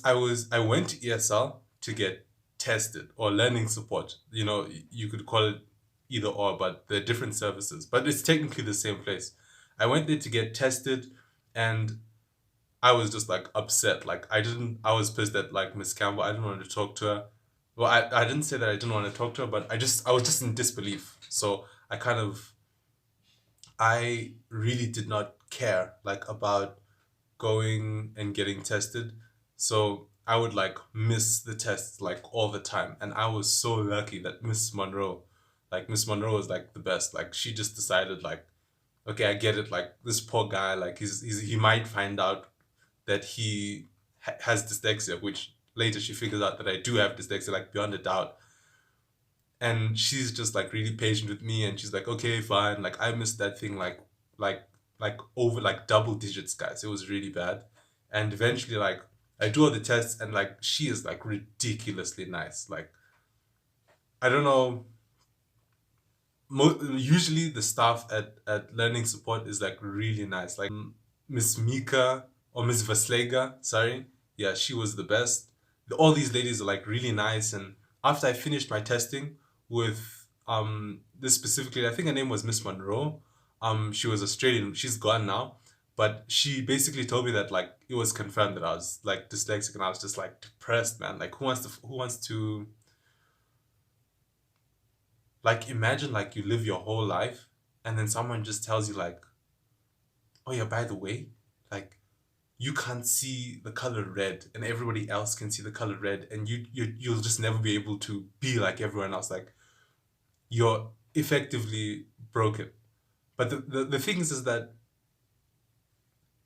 I went to ESL to get tested or learning support. You could call it either or, but they're different services. But it's technically the same place. I went there to get tested, and I was just like upset. Like I was pissed at like Miss Campbell. I didn't want to talk to her. Well, I didn't say that I didn't want to talk to her, but I was just in disbelief. So I really did not care like about going and getting tested. So I would like miss the tests like all the time. And I was so lucky that Miss Monroe was like the best. Like she just decided like, okay, I get it. Like this poor guy, like he might find out that he has dyslexia, which later she figures out that I do have dyslexia, like beyond a doubt. And she's just like really patient with me, and she's like, okay, fine. Like I missed that thing like like over like double digits, guys. It was really bad. And eventually like I do all the tests, and like she is like ridiculously nice. Like I don't know, usually the staff at learning support is like really nice. Like Miss Mika or Miss Vaslega, sorry. Yeah, she was the best. All these ladies are like really nice. And after I finished my testing with this specifically, I think her name was Miss Monroe. She was Australian. She's gone now. But she basically told me that like it was confirmed that I was like dyslexic, and I was just like depressed, man. Like who wants to like imagine like you live your whole life, and then someone just tells you like, oh yeah, by the way, like you can't see the color red and everybody else can see the color red, and you'll just never be able to be like everyone else. Like you're effectively broken. But the thing is that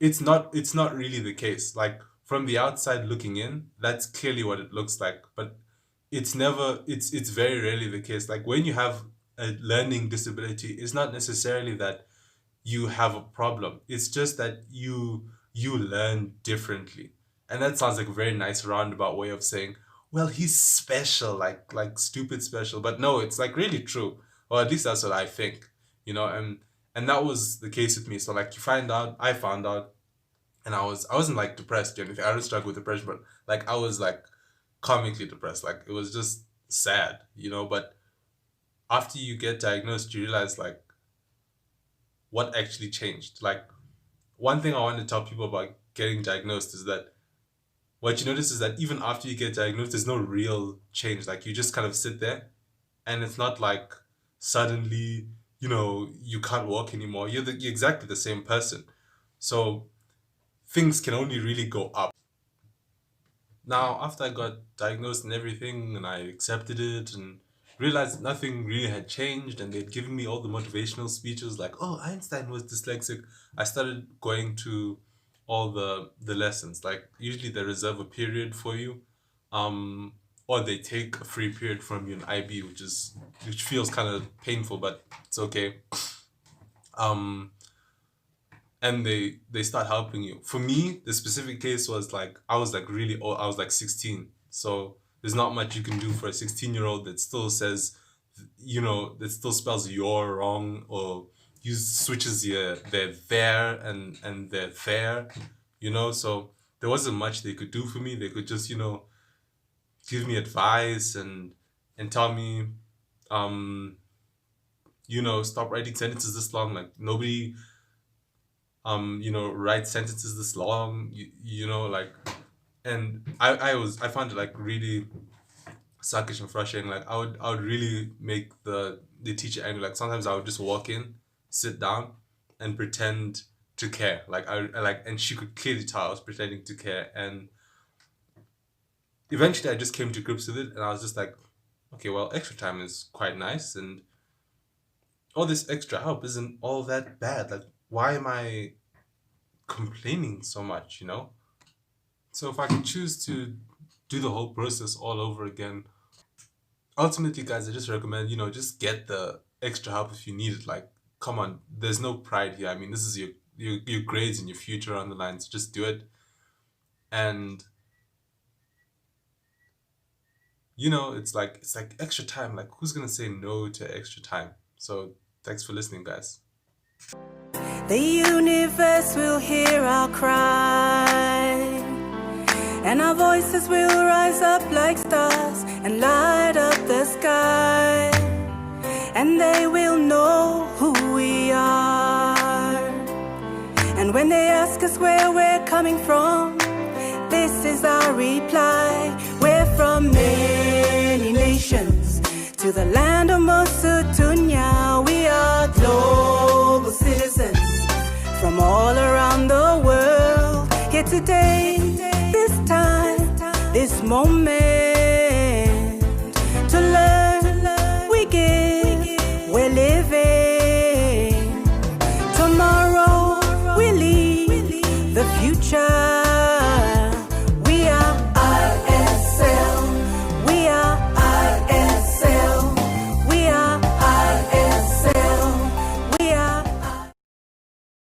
it's not really the case. Like from the outside looking in, that's clearly what it looks like. But it's very rarely the case. Like when you have a learning disability, it's not necessarily that you have a problem. It's just that you learn differently. And that sounds like a very nice roundabout way of saying, well, he's special, like stupid special. But no, it's like really true. Or at least that's what I think. And that was the case with me. So like I found out, and I wasn't like depressed or anything. I didn't struggle with depression, but like I was like comically depressed. Like it was just sad. But after you get diagnosed, you realize like what actually changed. Like one thing I want to tell people about getting diagnosed is that what you notice is that even after you get diagnosed, there's no real change. Like you just kind of sit there, and it's not like suddenly, you can't walk anymore. You're exactly the same person. So things can only really go up. Now, after I got diagnosed and everything, and I accepted it and realized nothing really had changed, and they'd given me all the motivational speeches like, oh, Einstein was dyslexic, I started going to all the lessons. Like, usually they reserve a period for you, or they take a free period from you in IB, which feels kind of painful, but it's okay. Um, and they start helping you. For me, the specific case was like I was like really old. I was like 16, so there's not much you can do for a 16-year-old that still says, that still spells you're wrong, or switches they're there and they're there. So there wasn't much they could do for me. They could just give me advice and tell me, stop writing sentences this long. Like nobody write sentences this long, like. And I found it like really suckish and frustrating. Like I would really make the teacher angry. Like sometimes I would just walk in, sit down, and pretend to care. Like and she could clearly tell I was pretending to care. And eventually I just came to grips with it, and I was just like, okay, well, extra time is quite nice, and all this extra help isn't all that bad. Like, why am I complaining so much? So if I could choose to do the whole process all over again, ultimately, guys, I just recommend, just get the extra help if you need it. Like, come on, there's no pride here. I mean, this is your grades and your future on the line, so just do it. And it's like extra time. Like, who's gonna say no to extra time? So thanks for listening, guys. The universe will hear our cry and our voices will rise up like stars and light up the sky, and they will know who we are. And when they ask us where we're coming from, this is our reply: we're from many nations, to the land of Mosutunya. We are global citizens from all around the world. Here today, this time, this moment,